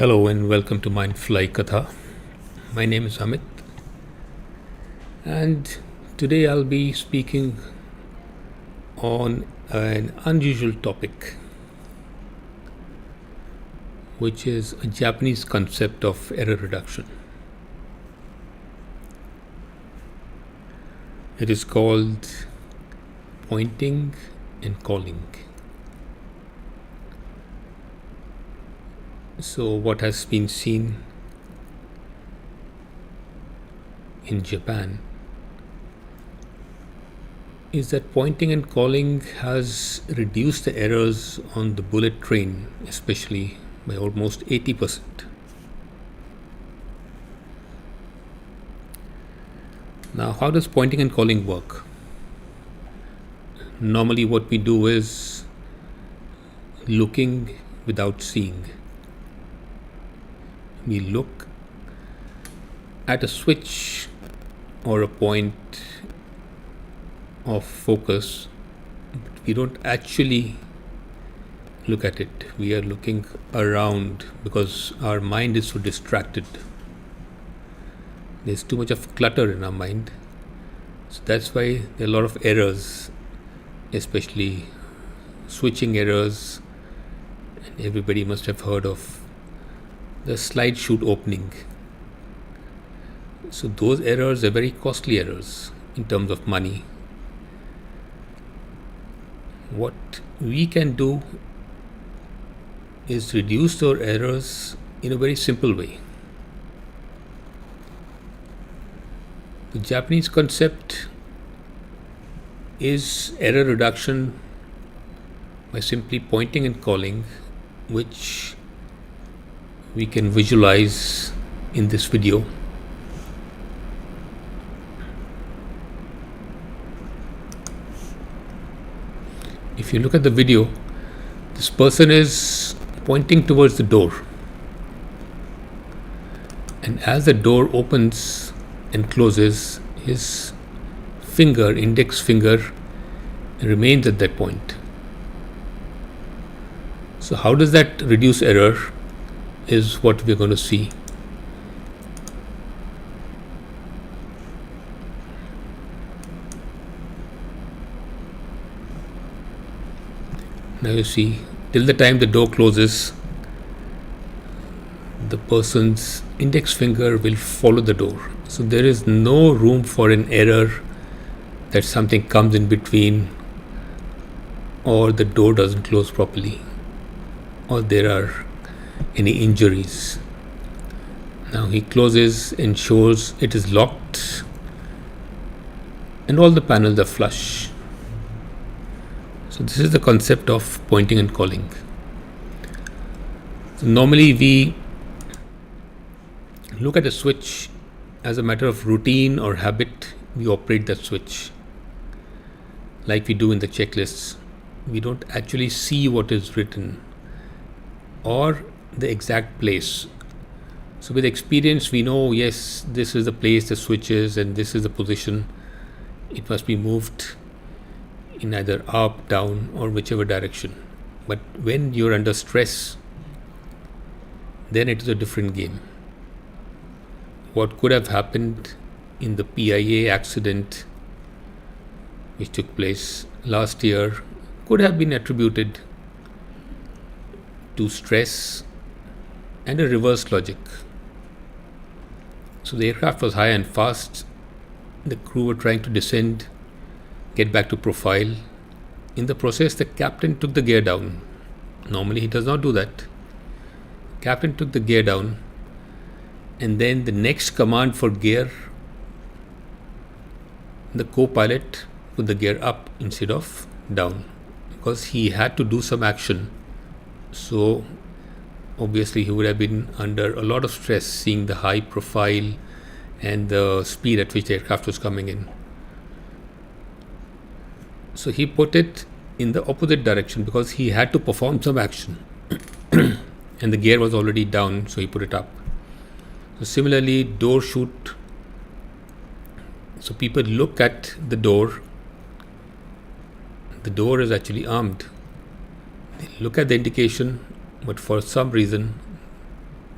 Hello and welcome to Mindfly Katha. My name is Amit, and today I'll be speaking on an unusual topic, which is a Japanese concept of error reduction. It is called pointing and calling. So, what has been seen in Japan is that pointing and calling has reduced the errors on the bullet train, especially by almost 80%. Now, how does pointing and calling work? Normally, what we do is looking without seeing. We look at a switch or a point of focus, but we don't actually look at it. We are looking around because our mind is so distracted. There's too much of clutter in our mind. So that's why there are a lot of errors, especially switching errors. And everybody must have heard of the slide shoot opening. So those errors are very costly errors in terms of money. What we can do is reduce those errors in a very simple way. The Japanese concept is error reduction by simply pointing and calling, which we can visualize in this video. If you look at the video, this person is pointing towards the door, and as the door opens and closes, his index finger, remains at that point. So how does that reduce error is what we're going to see. Now you see, till the time the door closes, the person's index finger will follow the door. So there is no room for an error that something comes in between, or the door doesn't close properly, or there are any injuries. Now he closes, ensures it is locked, and all the panels are flush. So this is the concept of pointing and calling. So normally we look at a switch as a matter of routine or habit. We operate that switch like we do in the checklists. We don't actually see what is written or the exact place. So with experience we know, yes, this is the place the switch is and this is the position. It must be moved in either up, down, or whichever direction. But when you're under stress, then it is a different game. What could have happened in the PIA accident which took place last year could have been attributed to stress and a reverse logic. So the aircraft was high and fast. The crew were trying to descend, get back to profile. In the process, the captain took the gear down. Normally he does not do that. Captain took the gear down, and then the next command for gear, the co-pilot put the gear up instead of down, because he had to do some action. So obviously he would have been under a lot of stress seeing the high profile and the speed at which the aircraft was coming in. So he put it in the opposite direction because he had to perform some action and the gear was already down, so he put it up. So similarly, door shoot. So people look at the door. The door is actually armed. They look at the indication, but for some reason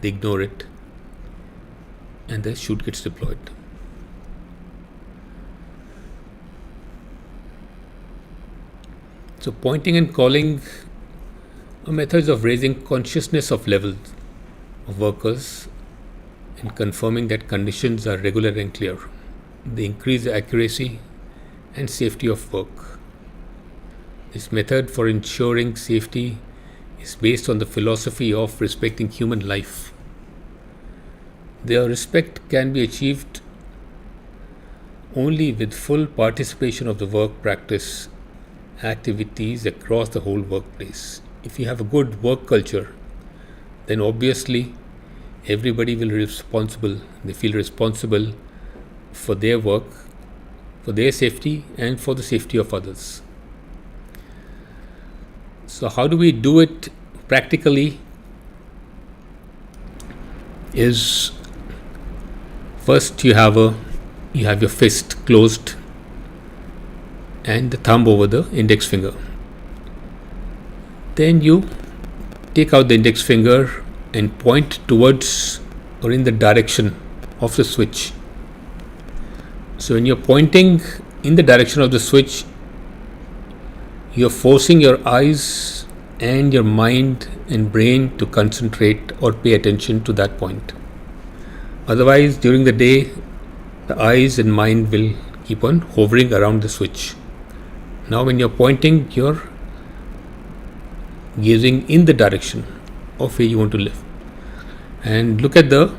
they ignore it, and the chute gets deployed. So pointing and calling are methods of raising consciousness of levels of workers and confirming that conditions are regular and clear. They increase the accuracy and safety of work. This method for ensuring safety is based on the philosophy of respecting human life. Their respect can be achieved only with full participation of the work practice activities across the whole workplace. If you have a good work culture, then obviously everybody will be responsible. They feel responsible for their work, for their safety, and for the safety of others. So how do we do it practically? Is first you have your fist closed and the thumb over the index finger. Then you take out the index finger and point towards or in the direction of the switch. So when you're pointing in the direction of the switch, you're forcing your eyes and your mind and brain to concentrate or pay attention to that point. Otherwise, during the day, the eyes and mind will keep on hovering around the switch. Now when you're pointing, you're gazing in the direction of where you want to live. And look at the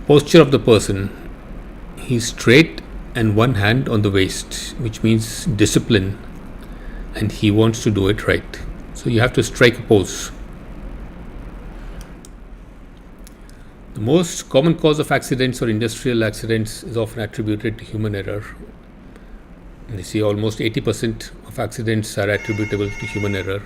posture of the person. He's straight and one hand on the waist, which means discipline, and he wants to do it right. So you have to strike a pose. The most common cause of accidents or industrial accidents is often attributed to human error. And you see almost 80% of accidents are attributable to human error.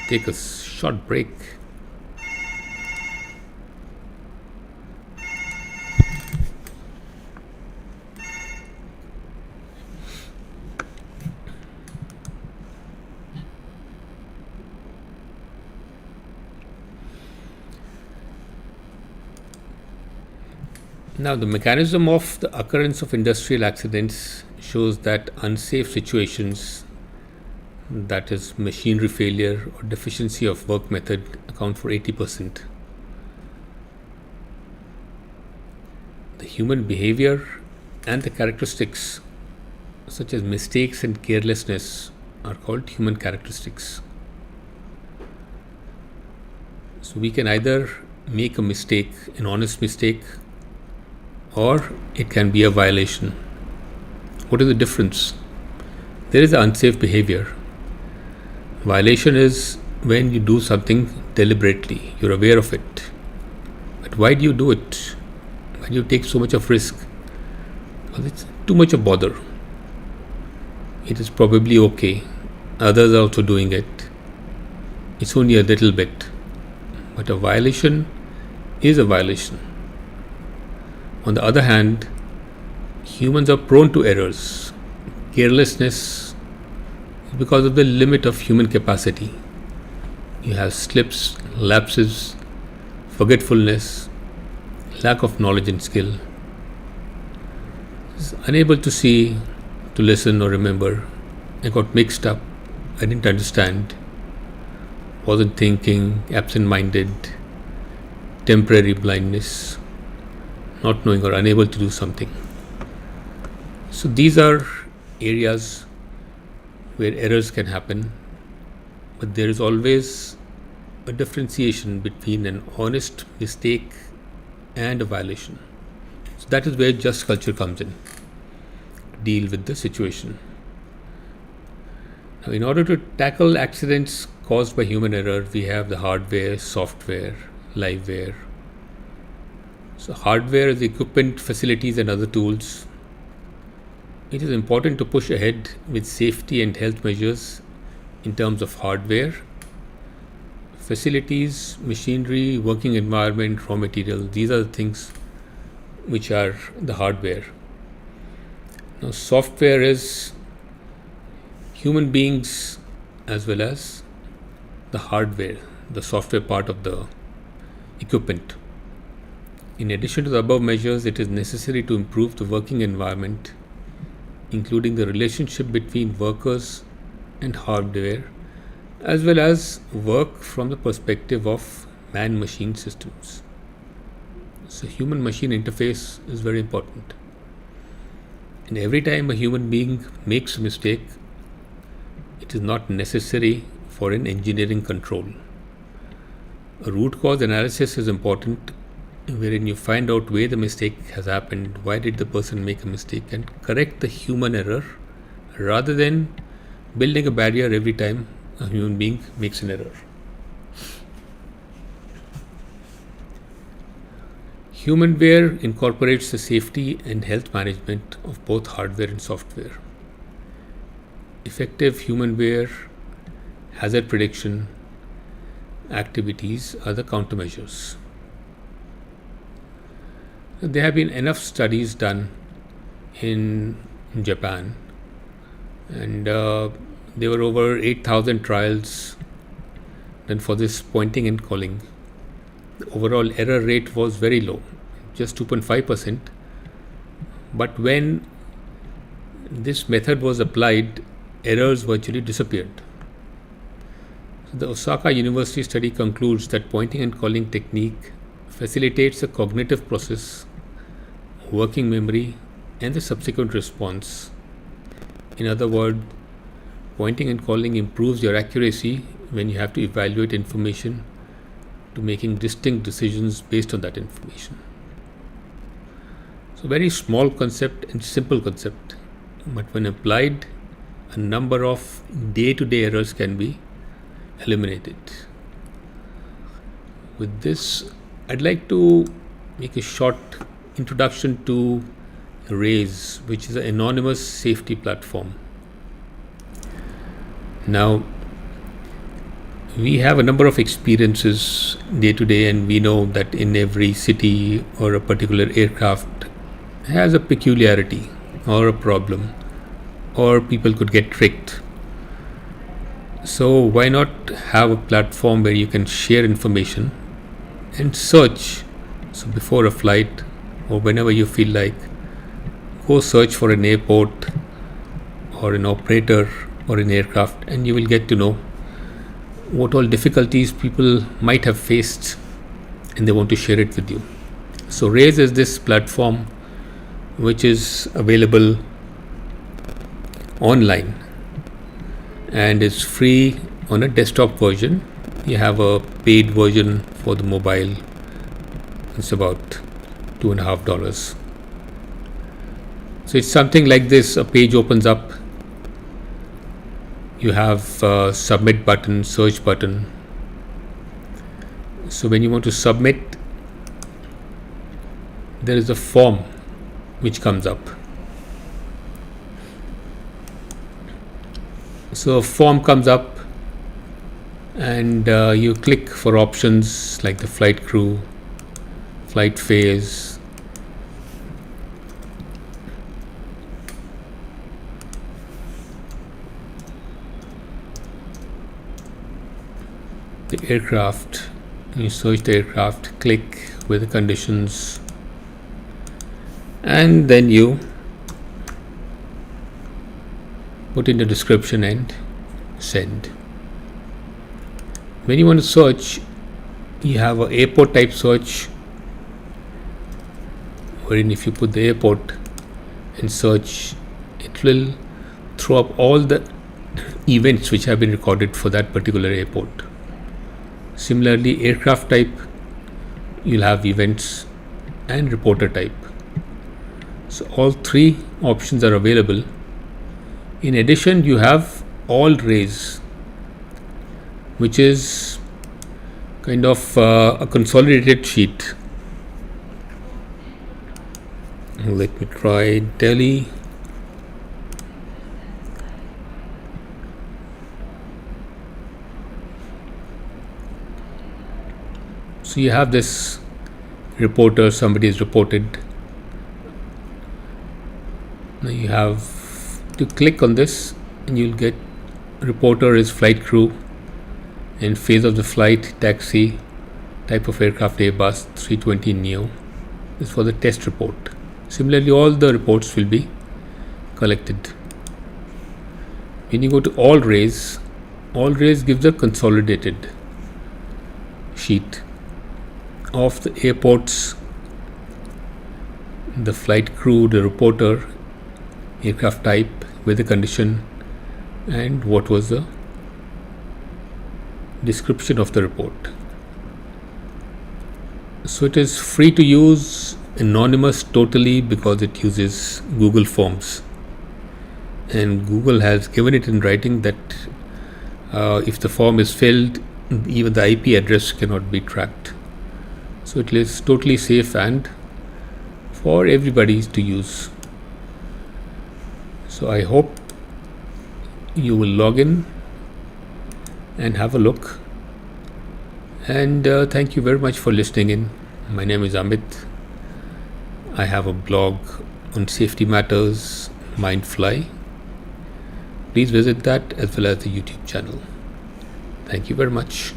Take a short break. Now, the mechanism of the occurrence of industrial accidents shows that unsafe situations, that is machinery failure or deficiency of work method, account for 80%. The human behavior and the characteristics such as mistakes and carelessness are called human characteristics. So we can either make a mistake, an honest mistake, or it can be a violation. What is the difference? There is unsafe behavior. Violation is when you do something deliberately, you're aware of it. But why do you do it? Why do you take so much of risk? Because it's too much of bother. It is probably okay. Others are also doing it. It's only a little bit. But a violation is a violation. On the other hand, humans are prone to errors. Carelessness is because of the limit of human capacity. You have slips, lapses, forgetfulness, lack of knowledge and skill. Unable to see, to listen or remember. I got mixed up. I didn't understand. Wasn't thinking, absent-minded, temporary blindness, not knowing or unable to do something. So these are areas where errors can happen, but there is always a differentiation between an honest mistake and a violation. So that is where just culture comes in, to deal with the situation. Now, in order to tackle accidents caused by human error, we have the hardware, software, liveware. So hardware is equipment, facilities and other tools. It is important to push ahead with safety and health measures in terms of hardware, facilities, machinery, working environment, raw material. These are the things which are the hardware. Now software is human beings as well as the hardware. the software part of the equipment. In addition to the above measures, it is necessary to improve the working environment, including the relationship between workers and hardware, as well as work from the perspective of man machine systems. So, human machine interface is very important. And every time a human being makes a mistake, it is not necessary for an engineering control. A root cause analysis is important, wherein you find out where the mistake has happened, why did the person make a mistake, and correct the human error rather than building a barrier every time a human being makes an error. Humanware incorporates the safety and health management of both hardware and software. Effective humanware hazard prediction activities are the countermeasures. There have been enough studies done in Japan, and there were over 8,000 trials done for this pointing and calling. The overall error rate was very low, just 2.5%. But when this method was applied, errors virtually disappeared. So the Osaka University study concludes that pointing and calling technique facilitates the cognitive process, working memory, and the subsequent response. In other words, pointing and calling improves your accuracy when you have to evaluate information to making distinct decisions based on that information. So, very small concept and simple concept, but when applied, a number of day-to-day errors can be eliminated. With this, I'd like to make a short introduction to RAISE, which is an anonymous safety platform. Now, we have a number of experiences day to day, and we know that in every city or a particular aircraft has a peculiarity or a problem, or people could get tricked. So, why not have a platform where you can share information and search? So, before a flight or whenever you feel like, go search for an airport or an operator or an aircraft, and you will get to know what all difficulties people might have faced, and they want to share it with you. So RAISE is this platform which is available online and is free on a desktop version. You have a paid version for the mobile. It's about $2.50. So it's something like this. A page opens up. You have submit button, search button. So when you want to submit, there is a form which comes up. So a form comes up, and you click for options like the flight crew, flight phase, the aircraft. You search the aircraft, click with the conditions, and then you put in the description and send. When you want to search, you have an airport type search, wherein if you put the airport and search, it will throw up all the events which have been recorded for that particular airport. Similarly, aircraft type, you'll have events and reporter type. So all three options are available. In addition, you have all RAISE, which is kind of a consolidated sheet. Let me try Delhi. So you have this reporter, somebody is reported. Now you have to click on this, and you'll get reporter is flight crew, and phase of the flight, taxi, type of aircraft Airbus 320 Neo is for the test report. Similarly, all the reports will be collected. When you go to all raise gives a consolidated sheet of the airports, the flight crew, the reporter, aircraft type, weather condition, and what was the description of the report. So it is free to use, anonymous totally, because it uses Google Forms, and Google has given it in writing that if the form is filled, even the IP address cannot be tracked. So it is totally safe and for everybody to use. So I hope you will log in and have a look. And thank you very much for listening in. My name is Amit. I have a blog on safety matters, Mindfly. Please visit that as well as the YouTube channel. Thank you very much.